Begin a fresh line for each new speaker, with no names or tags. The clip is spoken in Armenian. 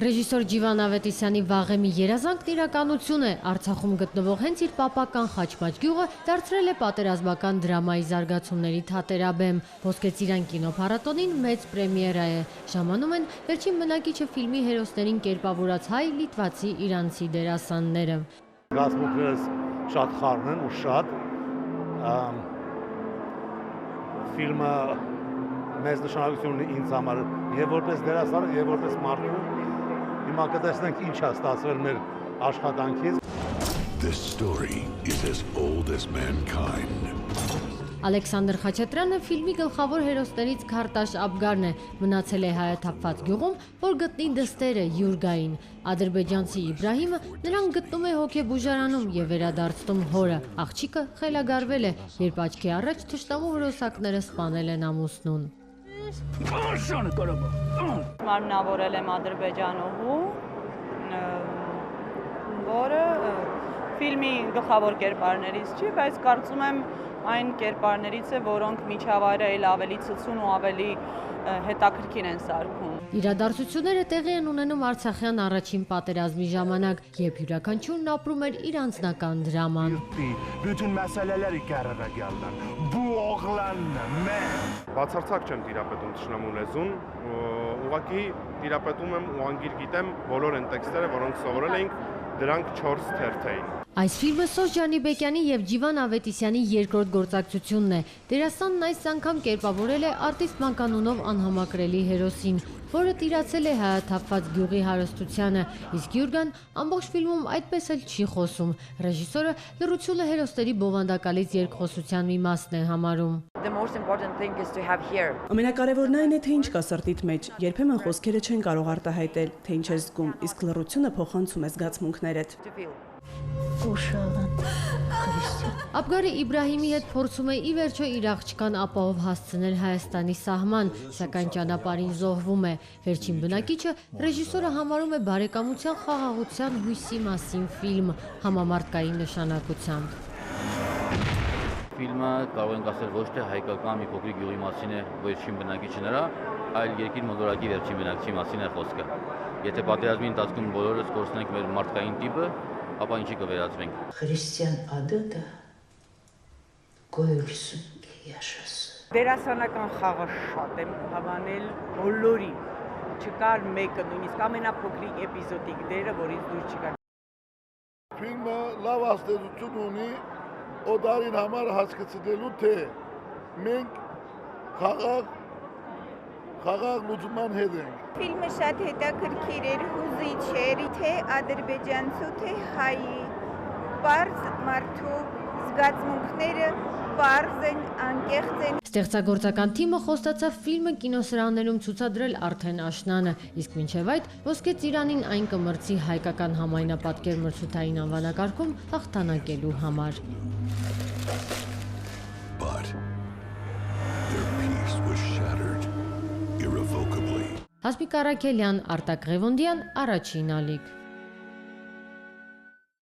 Ռեժիսոր Ջիվան Ավետիսյանի վաղեմի երազանքն իրականություն է։ Արցախում գտնվող հենց իր պապական Խաչմաչ գյուղը դարձրել է պատերազմական դրամայի զարգացումների թատերաբեմ։ Ոսկե ծիրան կինոփառատոնին մեծ պրեմիերա է։ Ժամանում են վերջին բնակիչը ֆիլմի հերոսներին կերպավորած հայ, լիտվացի, իրանցի դերասանները։
Զգացմունքներս շատ խառն են ու շատ ֆիլմը մեծ նշանակություն ունի ինձ համար եւ որպես դերասան եւ որպես մարդու։ Հիմա կտեսնենք ինչ է ստացվել մեր աշխատանքից։
This story is as old as mankind.
Ալեքսանդր Խաչատրյանը ֆիլմի գլխավոր հերոսներից Քարտաշ Աբգարն է, մնացել է հայաթափված գյուղում, որ գտնի դստերը Յուրգային։ Ադրբեջանցի Իբրահիմը նրան գտնում է հոգեբուժարանում եւ վերադարձնում հորը։ Աղջիկը խելագարվել է, երբ աչքի առաջ թշնամու հրոսակները սպանել են ամուսնուն։
Մարմնավորել եմ ադրբեջանուհու, որը ֆիլմի գլխավոր կերպարներից չի, բայց կարծում եմ այն կերպարներից է, որոնք միջավայրը ավելի ցցուն ու ավելի հետաքրքիր են սարքում։
Իրադարձությունները տեղի են ունենում Արցախյան առաջին պատերազմի ժամանակ, երբ յուրաքանչյուրն ապրում էր իր անձնական դրաման։
Bütün məsələləri qərara gəlirlər. Bu oğlanla mən
Բացարձակ չեմ տիրապետում թշնամու լեզուն, ուղղակի տիրապետում եմ ու անգիր գիտեմ բոլոր այն տեքստերը, որոնք սովորել էինք, դրանք 4 թերթ էին։
Այս ֆիլմը Սոս Ջանիբեկյանի եւ Ջիվան Ավետիսյանի երկրորդ գործակցությունն է։ Դերասանն այս անգամ կերպավորել է արտիստ Մանկանունով անհամակրելի հերոսին, որը տիրացել է հայաթափված գյուղի հարստությանը, իսկ Յուրգան ամբողջ ֆիլմում այդպես էլ չի խոսում։ Ռեժիսորը լռությունը հերոսների բովանդակալից երկխոսության մի մասն է համարում։
Ամենակարևորն այն է, թե ինչ կա սրտիդ մեջ։ Երբեմն խոսքերը չեն կարող արտահայտել, թե ինչ ես զգում, իսկ լռությունը փոխանցում է զգացմունքներդ։
Աբգարը Իբրահիմի հետ փորձում է ի վերջո իր աղջկան ապահով հասցնել Հայաստանի սահման, սակայն ճանապարհին զոհվում է։ Վերջին բնակիչը ռեժիսորը համարում է բարեկամության, խաղաղության, հույսի մասին ֆիլմ համամարտկային նշանակությամբ։
Ֆիլմը կարող ենք ասել ոչ թե հայկական մի փոքրիկ գյուղի մասին է, վերջին բնակիչը նրա, այլ երկիր մոլորակի վերջին բնակչի մասին է խոսքը։ Եթե պատերազմի ընթացքում բոլորս կորցնենք մեր մարդկային տիպը, ապա ինչի կվերածվենք։
Քրիստիան ադետը գոյություն կիաշս։
Դերասանական խաղը շատ եմ հավանել բոլորին։ Չկար մեկը, նույնիսկ ամենափոքրիկ էպիզոդիկ դերը, որից դուրս չկար։
Ֆիլմը լավ աստեցություն ունի օդարին համար հասկացնելու թե մենք խաղաղ լուծման հետ ենք։
Ֆիլմը շատ հետաքրքիր էր, հուզիչ էր, թե ադրբեջանցու, թե հայի, պարզ մարդու զգացմունքները պարզ են, անկեղծ են։
Ստեղծագործական թիմը խոստացավ ֆիլմը կինոսրահներում ցուցադրել արդեն աշնանը, իսկ մինչև այդ Ոսկե ծիրանին այն կմրցի հայկական համայնապատկեր մրցութային անվանակարգում հաղթանակելու համար։
But their peace was shattered irrevocably.
Հասմիկ Արաքելյան, Արտակ Ղևոնդյան, Առաջին ալիք։